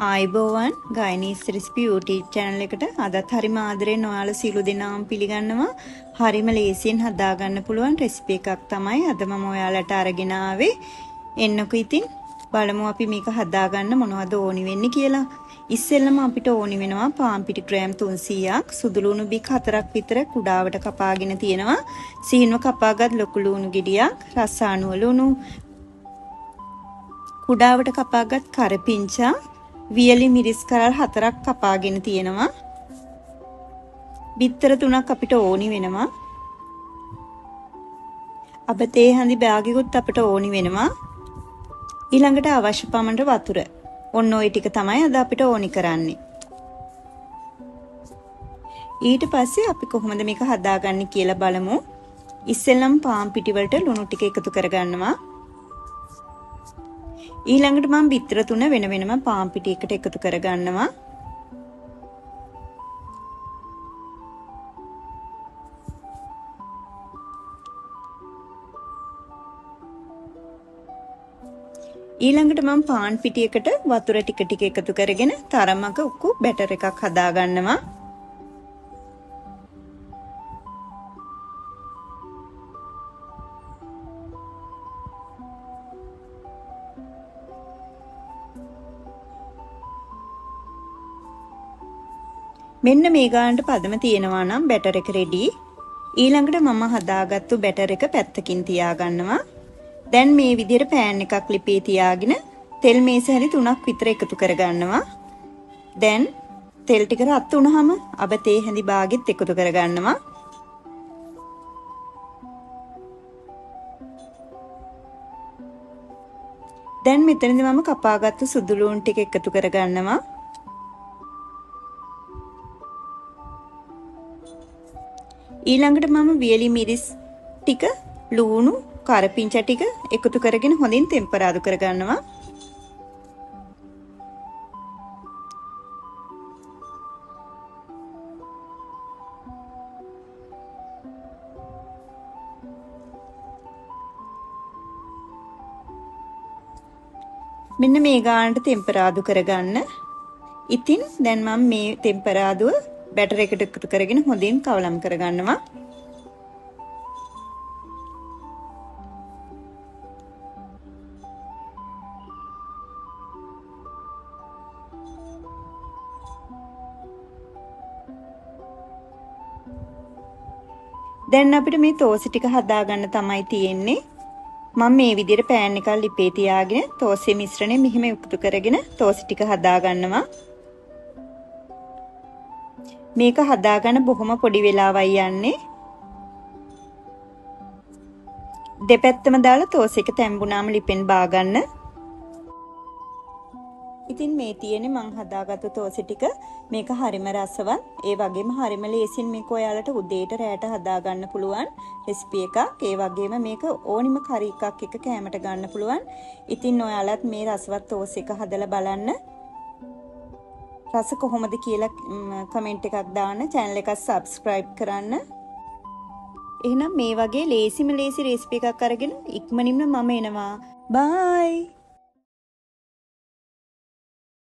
ආයිබෝවන් ගායනීස් recipe YouTube channel එකට අදත් හරිම ආදරෙන් ඔයාලා සියලු දෙනාම පිළිගන්නවා. හරිම ලේසියෙන් හදාගන්න පුළුවන් රෙසිපි එකක් තමයි අද මම ඔයාලට අරගෙන ආවේ. එන්නකෝ ඉතින් බලමු අපි මේක හදාගන්න මොනවද ඕනි වෙන්නේ කියලා. ඉස්සෙල්ලම අපිට ඕනි වෙනවා පාන් පිටි ග්‍රෑම් 300ක්, සුදු ලුණු බික් 4ක් විතර කුඩාවට කපාගෙන තියෙනවා. සීනුව කපාගත් ලොකු ලුණු ගෙඩියක්, රස අණුව ලුණු, කුඩාවට කපාගත් කරපිංචා, වියලි මිරිස් කරල් 4ක් කපාගෙන තියෙනවා. බිත්තර 3ක් අපිට ඕනි වෙනවා. අබතේ හඳි බාගෙකුත් අපිට ඕනි වෙනවා. ඊළඟට අවශ්‍ය පමණට වතුර. ඔන්න ඔය ටික තමයි අද අපිට ඕනි කරන්නේ. ඊට පස්සේ අපි කොහොමද මේක හදාගන්නේ කියලා බලමු. ඉස්සෙල්ලම පාන් පිටි වලට ලුණු ටික එකතු කරගන්නවා. ඊළඟට මම බිත්තර 3 වෙන වෙනම පාන් පිටි එකට එකතු කරගන්නවා. ඊළඟට මම පාන් පිටි එකට වතුර ටික ටික එකතු කරගෙන තරමක උකු බැටර් එකක් හදාගන්නවා. මෙන්න මේ ගානට පදම තියෙනවා නම් බැටර් එක රෙඩි. ඊළඟට මම හදාගත්තු බැටර් එක පැත්තකින් තියාගන්නවා. දැන් මේ විදිහට පෑන් එකක් ලිපේ තියාගෙන තෙල් මේස හැරි 3ක් විතර එකතු කරගන්නවා. දැන් තෙල් ටික රත් වුණාම අබතේ හැඳි භාගෙත් එකතු කරගන්නවා. දැන් මෙතනදී මම කපාගත්තු සුදු ලුණු ටික එකතු කරගන්නවා. ඊළඟට මම වියලි මිරිස් ටික, ලුණු, කරපිංචා ටික එකතු කරගෙන හොඳින් ටෙම්පරාදු කරගන්නවා. මෙන්න මේ ගානට ටෙම්පරාදු කරගන්න. ඉතින් දැන් මම මේ ටෙම්පරාදුව බැටර් එකට එකතු කරගෙන හොඳින් කවලම් කරගන්නවා. දැන් අපිට මේ තෝසි ටික හදාගන්න තමයි තියෙන්නේ. මම මේ විදිහට පෑන් එකක් ලිපේ තියාගෙන තෝසි මිශ්‍රණය මෙහිම එකතු කරගෙන තෝසි ටික හදාගන්නවා. මේක හදාගන්න බොහොම පොඩි වෙලාවයි යන්නේ. දෙපැත්තම දාලා තෝසි එක තැම්බුනාම ලිපෙන් බාගන්න. ඉතින් මේ තියෙන්නේ මං හදාගත්තු තෝසි ටික. මේක හරිම රසවත්. ඒ වගේම හරිම ලේසියෙන් මේක ඔයාලට උදේට රැට හදාගන්න පුළුවන් රෙසිපි එකක්. ඒ වගේම මේක ඕනිම කරි එකක් එක කෑමට ගන්න පුළුවන්. ඉතින් ඔයාලත් මේ රසවත් තෝසි එක හදලා බලන්න. රස කොහොමද කියලා කමෙන්ට් එකක් දාන්න. channel එක subscribe කරන්න. එහෙනම් මේ වගේ ලේසිම ලේසි රෙසිපි එකක් අරගෙන ඉක්මනින්ම මම එනවා. bye.